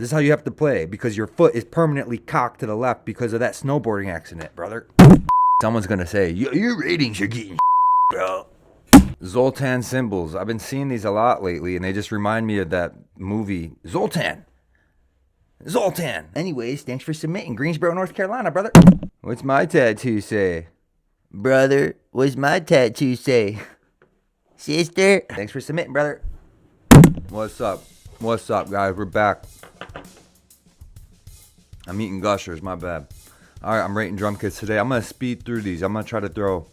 This is how you have to play, because your foot is permanently cocked to the left because of that snowboarding accident, brother. Someone's gonna say, your ratings are getting bro. Zoltan cymbals. I've been seeing these a lot lately, and they just remind me of that movie, Zoltan. Anyways, thanks for submitting. Greensboro, North Carolina, brother. What's my tattoo say? Brother, what's my tattoo say? Sister. Thanks for submitting, brother. What's up? What's up, guys? We're back. I'm eating Gushers, my bad. Alright, I'm rating drum kits today. I'm going to speed through these. I'm going to try to throw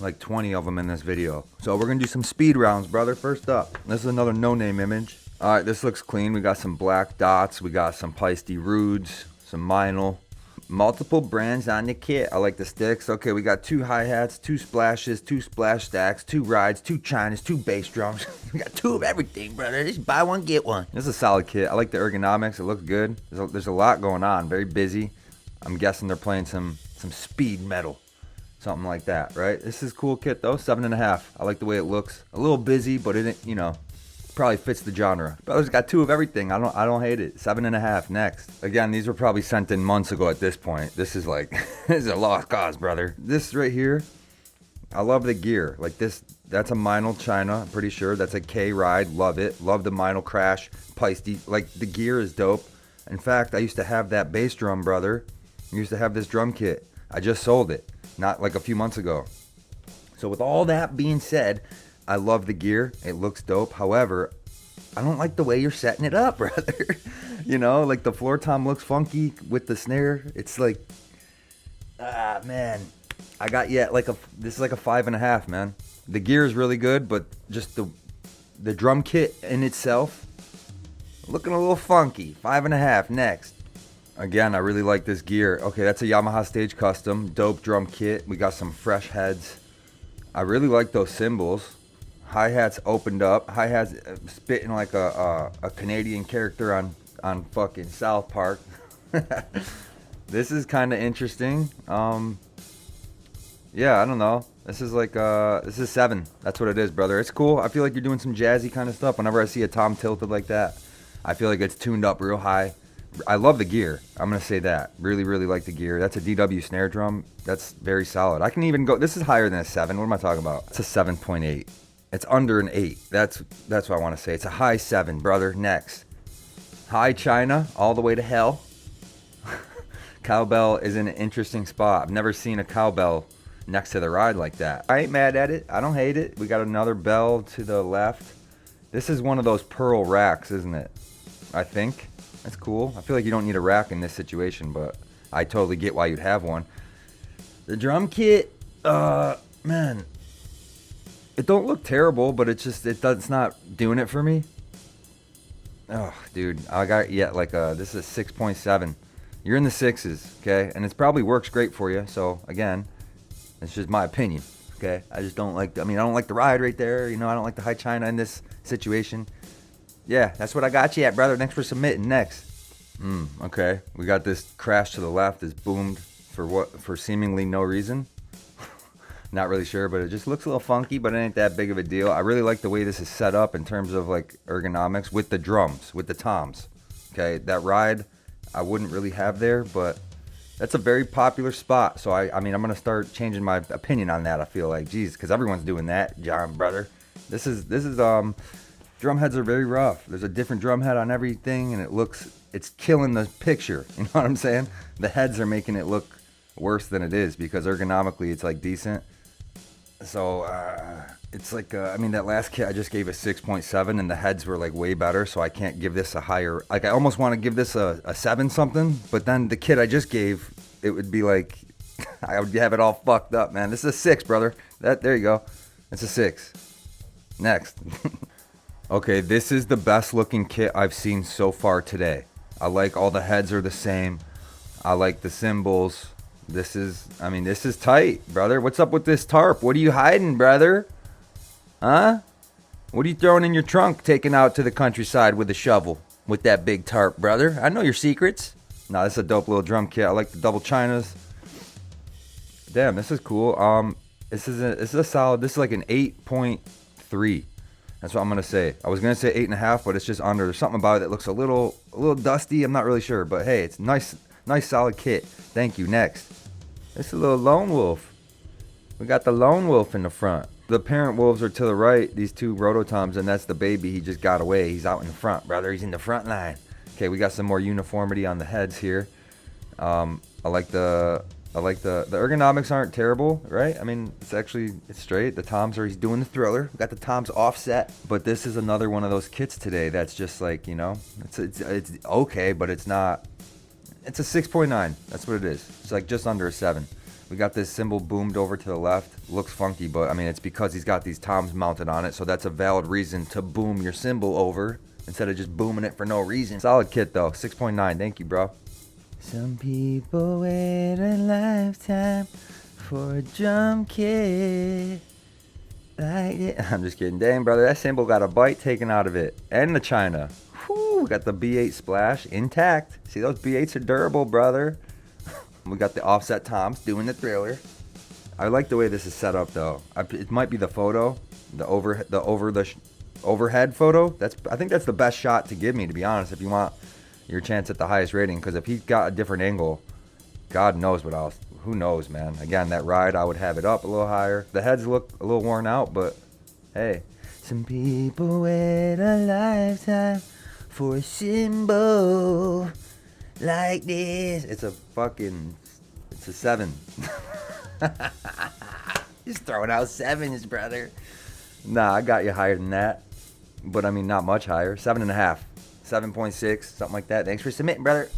like 20 of them in this video. So we're going to do some speed rounds, brother. First up, this is another no-name image. Alright, this looks clean. We got some black dots. We got some Peisty Rudes, some Meinl. Multiple brands on the kit. I like the sticks. Okay, we got 2 hi-hats, 2 splashes, 2 splash stacks, 2 rides, 2 chinas, 2 bass drums. We got 2 of everything, brother. Just buy one, get one. This is a solid kit. I like the ergonomics. It looks good. There's a lot going on. Very busy. I'm guessing they're playing some speed metal. Something like that, right? This is a cool kit, though. 7.5. I like the way it looks. A little busy, but it, you know, probably fits the genre. Brother's got 2 of everything. I don't hate it. 7.5. Next. Again, these were probably sent in months ago at this point. This is like, this is a lost cause, brother. This right here, I love the gear. Like this, that's a Meinl China, I'm pretty sure. That's a K ride. Love it. Love the Meinl Crash. Peisty. Like, the gear is dope. In fact, I used to have that bass drum, brother. I used to have this drum kit. I just sold it. Not like a few months ago. So with all that being said, I love the gear. It looks dope. However, I don't like the way you're setting it up, brother. You know, like the floor tom looks funky with the snare. It's like, man. I got, this is like a 5.5, man. The gear is really good, but just the drum kit in itself, looking a little funky. 5.5, next. Again, I really like this gear. Okay, that's a Yamaha Stage Custom. Dope drum kit. We got some fresh heads. I really like those cymbals. Hi-hats opened up. Hi-hats spitting like a Canadian character on fucking South Park. This is kind of interesting. Yeah, I don't know. This is like, this is 7. That's what it is, brother. It's cool. I feel like you're doing some jazzy kind of stuff. Whenever I see a tom tilted like that, I feel like it's tuned up real high. I love the gear. I'm going to say that. Really, really like the gear. That's a DW snare drum. That's very solid. I can even go, this is higher than a 7. What am I talking about? It's a 7.8. It's under an 8. That's what I want to say. It's a high 7, brother. Next. High China, all the way to hell. Cowbell is in an interesting spot. I've never seen a cowbell next to the ride like that. I ain't mad at it. I don't hate it. We got another bell to the left. This is one of those pearl racks, isn't it? I think. That's cool. I feel like you don't need a rack in this situation, but I totally get why you'd have one. The drum kit, man, it don't look terrible, but it's not doing it for me. Oh, dude, I got this is a 6.7. You're in the 6s, okay? And it probably works great for you. So again, it's just my opinion, okay? I just don't like. I don't like the ride right there. You know, I don't like the high China in this situation. Yeah, that's what I got you at, brother. Thanks for submitting. Next. Okay. We got this crash to the left is boomed for seemingly no reason. Not really sure, but it just looks a little funky, but it ain't that big of a deal. I really like the way this is set up in terms of like ergonomics with the drums, with the toms. Okay, that ride I wouldn't really have there, but that's a very popular spot. So I'm gonna start changing my opinion on that. I feel like, geez, because everyone's doing that, John, brother. This is drum heads are very rough. There's a different drum head on everything, and it's killing the picture. You know what I'm saying? The heads are making it look worse than it is because ergonomically it's like decent. So it's like, that last kit I just gave a 6.7, and the heads were like way better. So I can't give this a higher. Like I almost want to give this a 7 something, but then the kit I just gave, it would be like I would have it all fucked up, man. This is a 6, brother. There you go. It's a 6. Next. Okay, this is the best looking kit I've seen so far today. I like all the heads are the same. I like the cymbals. This is tight, brother. What's up with this tarp? What are you hiding, brother? Huh? What are you throwing in your trunk, taking out to the countryside with a shovel with that big tarp, brother? I know your secrets. Nah, this is a dope little drum kit. I like the double chinas. Damn, this is cool. This is a solid. This is like an 8.3. That's what I'm gonna say. I was gonna say 8.5, but it's just under. There's something about it that looks a little dusty. I'm not really sure, but hey, it's nice solid kit. Thank you. Next, it's a little lone wolf. We got the lone wolf in the front. The parent wolves are to the right, these two rototoms, and that's the baby. He just got away. He's out in the front, brother. He's in the front line. Okay, we got some more uniformity on the heads here. I like the ergonomics aren't terrible, right? I mean, it's straight. The toms he's doing the thriller. We got the toms offset, but this is another one of those kits today that's just like, you know, it's okay, but it's not. It's a 6.9. That's what it is. It's like just under a 7. We got this cymbal boomed over to the left. Looks funky, but I mean, it's because he's got these toms mounted on it, so that's a valid reason to boom your cymbal over instead of just booming it for no reason. Solid kit though, 6.9. Thank you, bro. Some people wait a lifetime for a drum kit like it. I'm just kidding. Dang, brother, that cymbal got a bite taken out of it. And the China. Whew, got the B8 splash intact. See, those B8s are durable, brother. We got the offset toms doing the thriller. I like the way this is set up, though. It might be the photo, the overhead photo. I think that's the best shot to give me, to be honest, if you want your chance at the highest rating. Because if he's got a different angle, God knows what else. Who knows, man? Again, that ride, I would have it up a little higher. The heads look a little worn out, but hey. Some people wait a lifetime for a symbol like this. It's a 7. Just throwing out 7s, brother. Nah, I got you higher than that. But I mean, not much higher. 7.5. 7.6, something like that. Thanks for submitting, brother.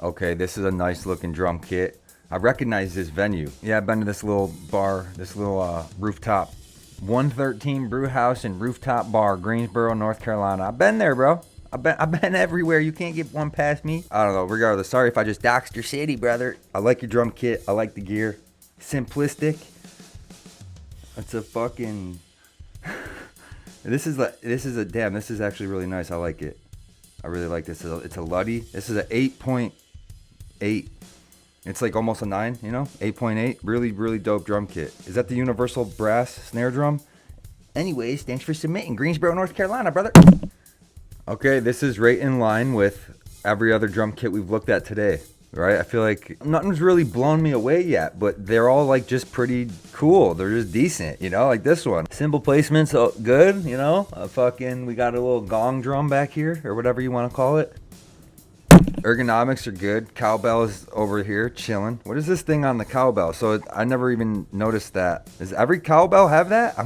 Okay, this is a nice looking drum kit. I recognize this venue. Yeah, I've been to this little bar, this little rooftop. 113 Brew House and Rooftop Bar, Greensboro, North Carolina. I've been there, bro. I've been everywhere. You can't get one past me. I don't know. Regardless, sorry if I just doxed your city, brother. I like your drum kit. I like the gear. Simplistic. It's a fucking... This is actually really nice. I like it. I really like this. It's a Luddy. This is a 8.8. It's like almost a 9, you know? 8.8. Really, really dope drum kit. Is that the universal brass snare drum? Anyways, thanks for submitting. Greensboro, North Carolina, brother. Okay, this is right in line with every other drum kit we've looked at today, right? I feel like nothing's really blown me away yet, but they're all like just pretty cool. They're just decent, you know, like this one. Cymbal placement's good, you know? We got a little gong drum back here, or whatever you want to call it. Ergonomics are good. Cowbell is over here chilling. What is this thing on the cowbell? So I never even noticed that. Does every cowbell have that?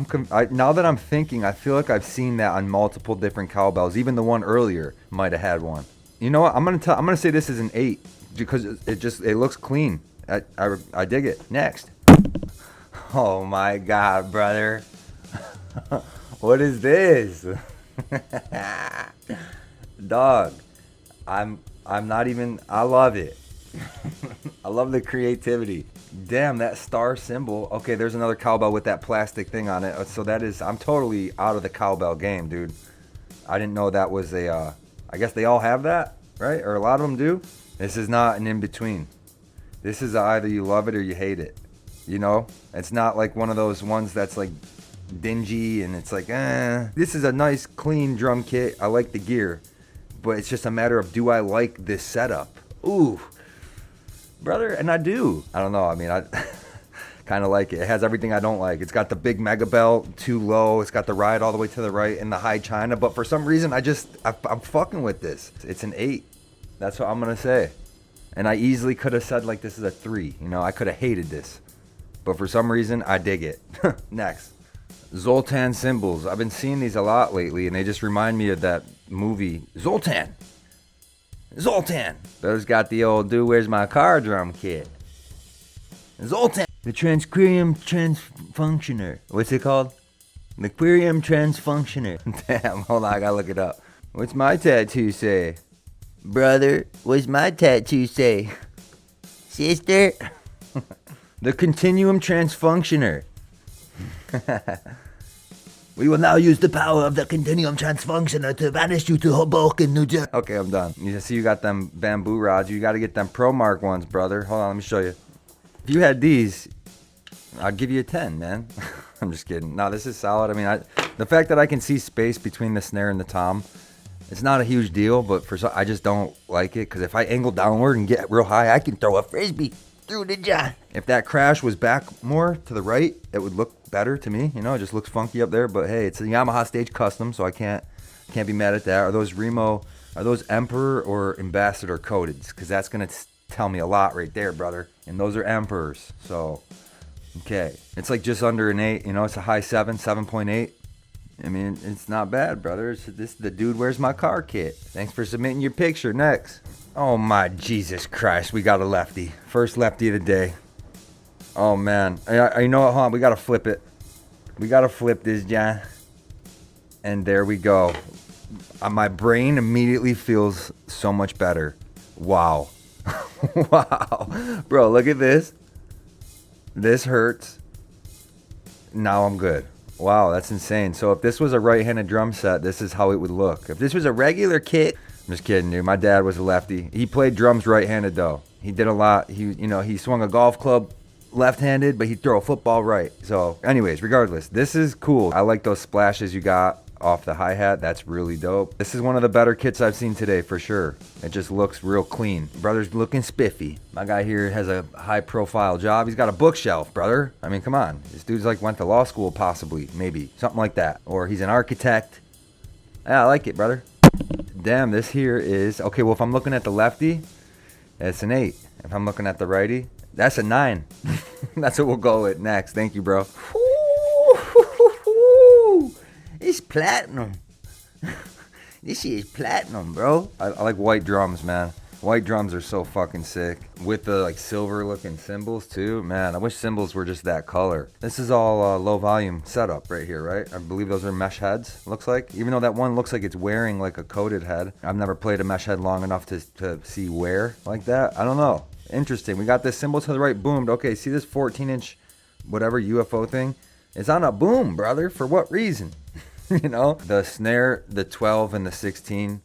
Now that I'm thinking, I feel like I've seen that on multiple different cowbells. Even the one earlier might have had one. You know what? I'm gonna say this is an 8 because it looks clean. I dig it. Next. Oh my God, brother. What is this? Dog. I'm not even, I love it. I love the creativity. Damn, that star symbol. Okay, there's another cowbell with that plastic thing on it. So I'm totally out of the cowbell game, dude. I didn't know that was I guess they all have that, right? Or a lot of them do. This is not an in-between. This is either you love it or you hate it. You know? It's not like one of those ones that's like dingy and it's like, This is a nice, clean drum kit. I like the gear. But it's just a matter of, do I like this setup? Ooh, brother, and I do. I don't know. I mean, I kind of like it. It has everything I don't like. It's got the big mega bell, too low. It's got the ride all the way to the right and the high China. But for some reason, I'm fucking with this. It's an 8. That's what I'm going to say. And I easily could have said, like, this is a 3. You know, I could have hated this. But for some reason, I dig it. Next. Zoltan cymbals. I've been seeing these a lot lately, and they just remind me of that movie Zoltan. Those got the old "Dude, where's my car" drum kit. Zoltan. The transquirium transfunctioner. What's it called? The quirium transfunctioner. Damn, hold on, I gotta look it up. What's my tattoo say? Brother, what's my tattoo say? Sister? The continuum transfunctioner. We will now use the power of the continuum transfunctioner to banish you to Hoboken, New Jersey. Okay, I'm done. You see, you got them bamboo rods. You got to get them Pro Mark ones, brother. Hold on, let me show you. If you had these, I'd give you a 10, man. I'm just kidding. No, this is solid. I mean, the fact that I can see space between the snare and the tom, it's not a huge deal, but I just don't like it, because if I angle downward and get real high, I can throw a frisbee through the jaw. If that crash was back more to the right, it would look better to me. You know, it just looks funky up there, but hey, it's a Yamaha Stage Custom, so I can't be mad at that. Are those Remo, are those Emperor or Ambassador coated? Because that's going to tell me a lot right there, brother. And those are Emperors, so, okay. It's like just under an 8, you know, it's a high 7.8. I mean, it's not bad, brother. This the dude wears my car kit. Thanks for submitting your picture. Next. Oh my Jesus Christ, we got a lefty. First lefty of the day. Oh man, you know what, huh? We gotta flip it. We gotta flip this, John. And there we go. My brain immediately feels so much better. Wow. Wow. Bro, look at this. This hurts. Now I'm good. Wow, that's insane. So if this was a right-handed drum set, this is how it would look. If this was a regular kit, I'm just kidding, dude. My dad was a lefty. He played drums right-handed though. He did a lot. He swung a golf club left-handed, but he'd throw a football right. So anyways, regardless, this is cool. I like those splashes you got off the hi-hat. That's really dope. This is one of the better kits I've seen today for sure. It just looks real clean. Brother's looking spiffy. My guy here has a high-profile job. He's got a bookshelf, brother. I mean, come on. This dude's like went to law school, possibly, maybe, something like that. Or he's an architect. Yeah, I like it, brother. Damn, this here is okay. Well, if I'm looking at the lefty, it's an 8. If I'm looking at the righty, that's a 9. That's what we'll go with next. Thank you, bro. It's platinum. This is platinum, bro. I like white drums, man. White drums are so fucking sick. With the like silver looking cymbals too. Man, I wish cymbals were just that color. This is all low volume setup right here, right? I believe those are mesh heads, looks like. Even though that one looks like it's wearing like a coated head. I've never played a mesh head long enough to see wear like that. I don't know. Interesting. We got this cymbal to the right boomed. Okay, see this 14-inch whatever UFO thing? It's on a boom, brother. For what reason? You know, the snare, the 12 and the 16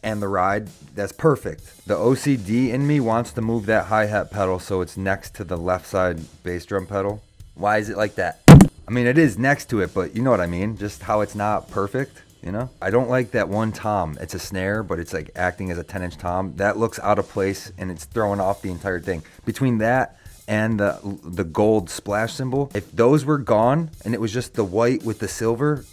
and the ride, that's perfect. The OCD in me wants to move that hi-hat pedal so it's next to the left side bass drum pedal. Why is it like that? I mean, it is next to it, but you know what I mean? Just how it's not perfect, you know? I don't like that one tom. It's a snare, but it's like acting as a 10-inch tom. That looks out of place and it's throwing off the entire thing. Between that and the gold splash cymbal, if those were gone and it was just the white with the silver,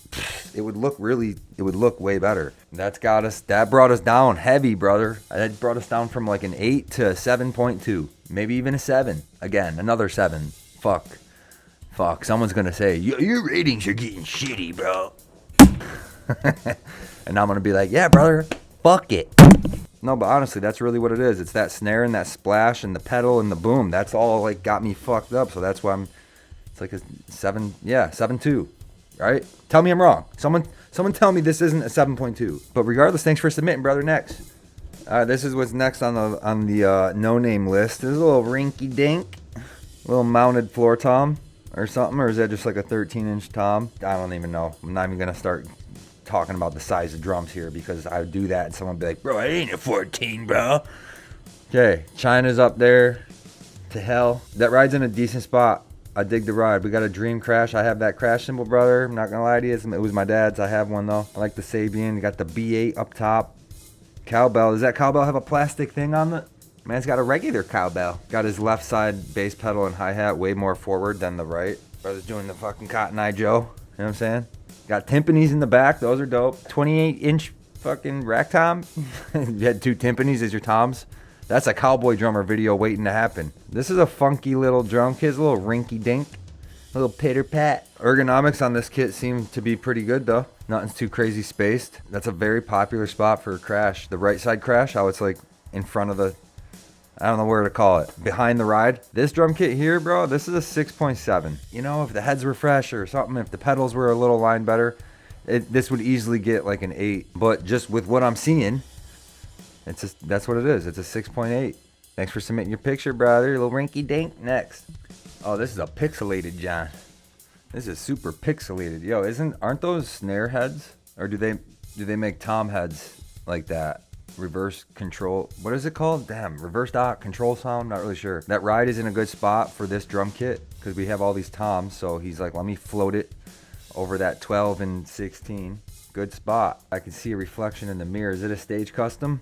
it would look way better. That brought us down heavy, brother. That brought us down from like an 8 to a 7.2, maybe even a 7. Again, another 7. Fuck. Someone's gonna say your ratings are getting shitty, bro. And I'm gonna be like, yeah, brother, fuck it. No, but honestly, that's really what it is. It's that snare and that splash and the pedal and the boom. That's all like got me fucked up. So that's why it's like a 7, 7.2, right? Tell me I'm wrong. Someone tell me this isn't a 7.2. But regardless, thanks for submitting, brother. Next. This is what's next on the no-name list. There's a little rinky-dink, little mounted floor tom or something. Or is that just like a 13-inch tom? I don't even know. I'm not even going to start talking about the size of drums here, because I would do that and someone would be like, bro, it ain't a 14, bro. Okay, China's up there to hell. That ride's in a decent spot. I dig the ride. We got a dream crash. I have that crash cymbal, brother. I'm not gonna lie to you. It was my dad's. I have one though. I like the Sabian. You got the B8 up top. Cowbell. Does that cowbell have a plastic thing on it? Man's got a regular cowbell. Got his left side bass pedal and hi-hat way more forward than the right. Brother's doing the fucking Cotton Eye Joe. You know what I'm saying? Got timpanis in the back. Those are dope. 28-inch fucking rack tom. You had 2 timpanis as your toms. That's a Cowboy drummer video waiting to happen. This is a funky little drum kit. It's a little rinky-dink. A little pitter-pat. Ergonomics on this kit seem to be pretty good, though. Nothing's too crazy spaced. That's a very popular spot for a crash. The right side crash, how it's like in front of the... I don't know where to call it. Behind the ride. This drum kit here, bro, this is a 6.7. You know, if the heads were fresh or something, if the pedals were a little line better, this would easily get like an 8. But just with what I'm seeing, that's what it is. It's a 6.8. Thanks for submitting your picture, brother. A little rinky dink. Next. Oh, this is a pixelated John. This is super pixelated. Yo, aren't those snare heads? Or do they make tom heads like that? reverse control. What is it called? Damn, reverse dot control sound. Not really sure. That ride is in a good spot for this drum kit because we have all these toms. So he's like, let me float it over that 12 and 16. Good spot. I can see a reflection in the mirror. Is it a stage custom?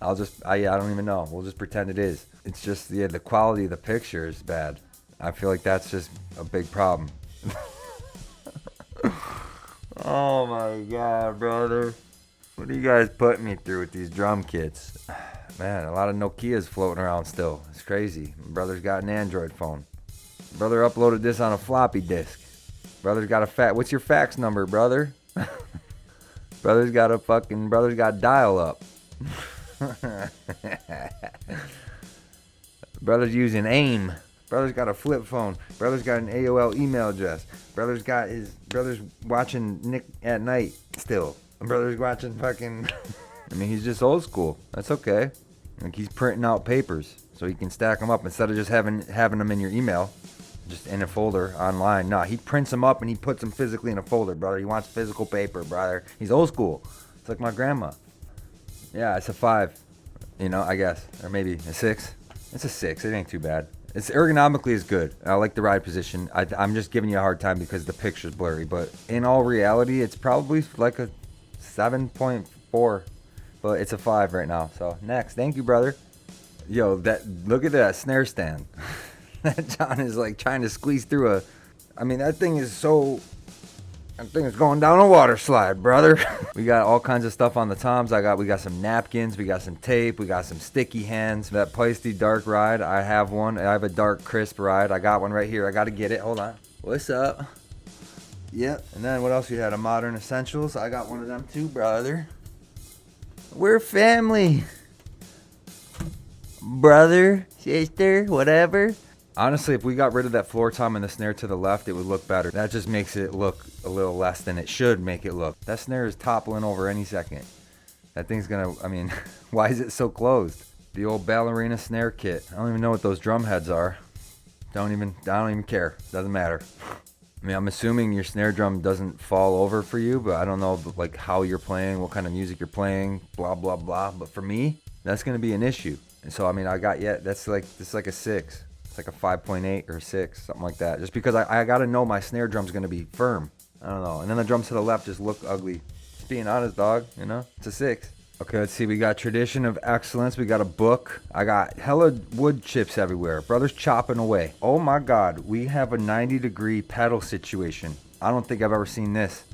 I don't even know. We'll just pretend it is. It's just, yeah, the quality of the picture is bad. I feel like that's just a big problem. Oh my God, brother. What are you guys putting me through with these drum kits? Man, a lot of Nokias floating around still. It's crazy. My brother's got an Android phone. Brother uploaded this on a floppy disk. Brother's got what's your fax number, brother? Brother's got dial up. Brother's using AIM. Brother's got a flip phone. Brother's got an AOL email address. Brother's watching Nick at Night still. Brother's watching fucking I mean, he's just old school. That's okay. Like, he's printing out papers so he can stack them up instead of just having them in your email, just in a folder online. Nah, he prints them up and he puts them physically in a folder, brother. He wants physical paper, brother. He's old school. It's like my grandma. Yeah, it's a 5, I guess. Or maybe a 6. It's a 6. It ain't too bad. It's ergonomically is good. I like the ride position. I'm just giving you a hard time because the picture's blurry. But in all reality, it's probably like a 7.4. But it's a 5 right now. So next. Thank you, brother. Yo, look at that snare stand. That John is like trying to squeeze through that thing is going down a water slide, brother. We got all kinds of stuff on the toms. We got some napkins, we got some tape, we got some sticky hands. That Peisty dark ride, I have one. I have a dark crisp ride. I got one right here. I got to get it. Hold on. What's up? Yep. And then what else you had? A Modern Essentials. I got one of them too, brother. We're family. Brother, sister, whatever. Honestly, if we got rid of that floor tom and the snare to the left, it would look better. That just makes it look a little less than it should make it look. That snare is toppling over any second. That thing's why is it so closed? The old ballerina snare kit. I don't even know what those drum heads are. I don't even care. Doesn't matter. I'm assuming your snare drum doesn't fall over for you, but I don't know like how you're playing, what kind of music you're playing, blah, blah, blah. But for me, that's going to be an issue. And so, that's like a 6. Like a 5.8 or 6, something like that. Just because I gotta know my snare drum's gonna be firm. I don't know. And then the drums to the left just look ugly. Just being honest, dog. It's a 6. Okay, let's see. We got Tradition of Excellence. We got a book. I got hella wood chips everywhere. Brother's chopping away. Oh my God, we have a 90-degree pedal situation. I don't think I've ever seen this.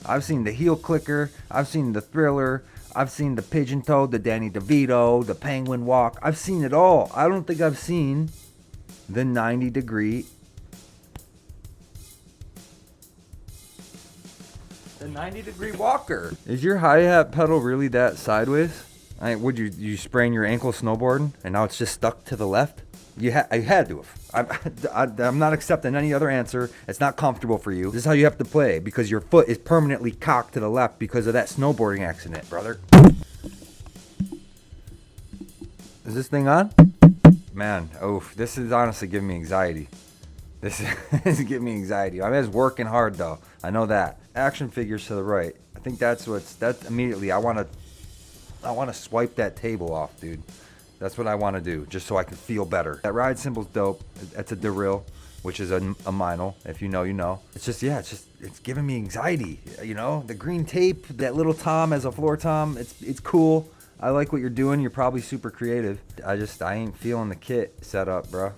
I've seen the heel clicker. I've seen the Thriller. I've seen the pigeon toed, the Danny DeVito, the penguin walk. I've seen it all. I don't think I've seen the 90-degree. The 90-degree walker. Is your hi-hat pedal really that sideways? Would you sprain your ankle snowboarding and now it's just stuck to the left? You had to have. I'm not accepting any other answer. It's not comfortable for you. This is how you have to play because your foot is permanently cocked to the left because of that snowboarding accident, brother. Is this thing on? Man, this is honestly giving me anxiety. This is giving me anxiety. I was working hard though. I know that. Action figures to the right. I think that's immediately. I want to swipe that table off, dude. That's what I want to do, just so I can feel better. That ride symbol's dope. It's a derill, which is a minal. If you know, you know. It's giving me anxiety. The green tape, that little tom as a floor tom. It's cool. I like what you're doing. You're probably super creative. I ain't feeling the kit set up, bro.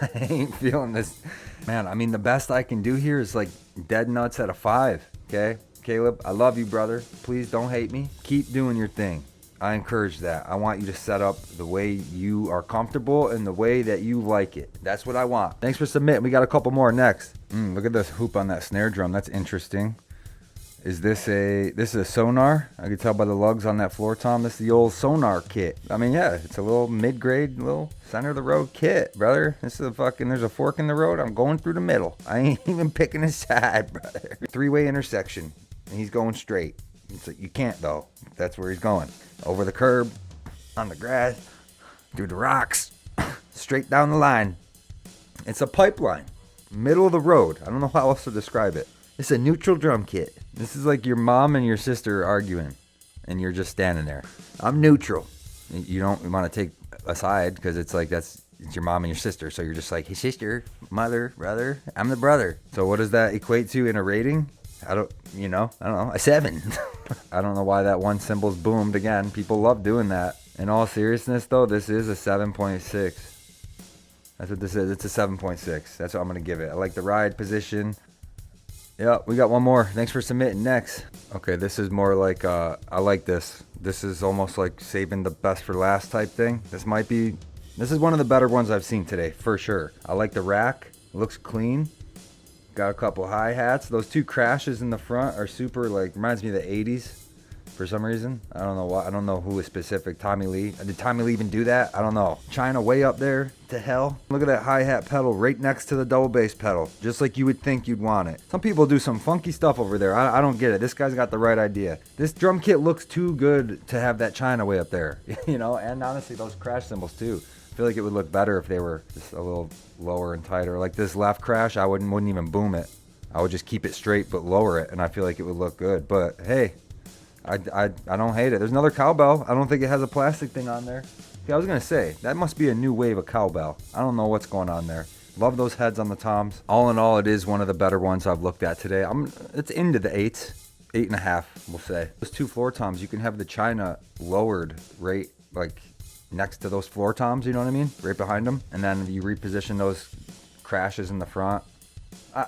I ain't feeling this. Man, the best I can do here is like dead nuts at a 5, okay? Caleb, I love you, brother. Please don't hate me. Keep doing your thing. I encourage that. I want you to set up the way you are comfortable and the way that you like it. That's what I want. Thanks for submitting. We got a couple more next. Look at this hoop on that snare drum. That's interesting. Is this is a sonar? I can tell by the lugs on that floor tom. This is the old sonar kit. It's a little mid-grade, little center-of-the-road kit, brother. There's a fork in the road. I'm going through the middle. I ain't even picking a side, brother. 3-way intersection, and he's going straight. You can't, though. That's where he's going. Over the curb, on the grass, through the rocks, straight down the line. It's a pipeline. Middle of the road. I don't know how else to describe it. It's a neutral drum kit. This is like your mom and your sister arguing. and you're just standing there. I'm neutral. You don't want to take a side because it's like it's your mom and your sister. So you're just like, hey, sister, mother, brother, I'm the brother. So what does that equate to in a rating? I don't know, a 7. I don't know why that one symbol's boomed again. People love doing that. In all seriousness, though, this is a 7.6. That's what this is. It's a 7.6. That's what I'm going to give it. I like the ride position. Yeah, we got one more. Thanks for submitting. Next. Okay, this is more like, I like this. This is almost like saving the best for last type thing. This is one of the better ones I've seen today, for sure. I like the rack. It looks clean. Got a couple hi-hats. Those 2 crashes in the front are super, like, reminds me of the 80s. For some reason, I don't know why. I don't know who is specific. Tommy Lee. Did Tommy Lee even do that? I don't know. China way up there to hell. Look at that hi-hat pedal right next to the double bass pedal, just like you would think you'd want it. Some people do some funky stuff over there. I don't get it. This guy's got the right idea. This drum kit looks too good to have that China way up there, you know. And honestly, those crash cymbals too. I feel like it would look better if they were just a little lower and tighter. Like this left crash, I wouldn't even boom it. I would just keep it straight but lower it, and I feel like it would look good. But hey. I don't hate it. There's another cowbell. I don't think it has a plastic thing on there. Yeah, I was going to say, that must be a new wave of cowbell. I don't know what's going on there. Love those heads on the toms. All in all, it is one of the better ones I've looked at today. It's into the 8s. 8.5, we'll say. Those 2 floor toms, you can have the China lowered right like next to those floor toms, you know what I mean? Right behind them. And then you reposition those crashes in the front.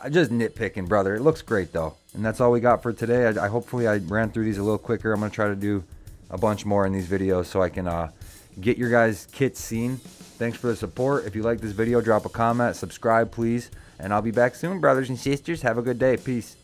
Just nitpicking, brother. It looks great, though. And that's all we got for today. Hopefully I ran through these a little quicker. I'm going to try to do a bunch more in these videos so I can get your guys' kits seen. Thanks for the support. If you like this video, drop a comment, subscribe, please. And I'll be back soon, brothers and sisters. Have a good day. Peace.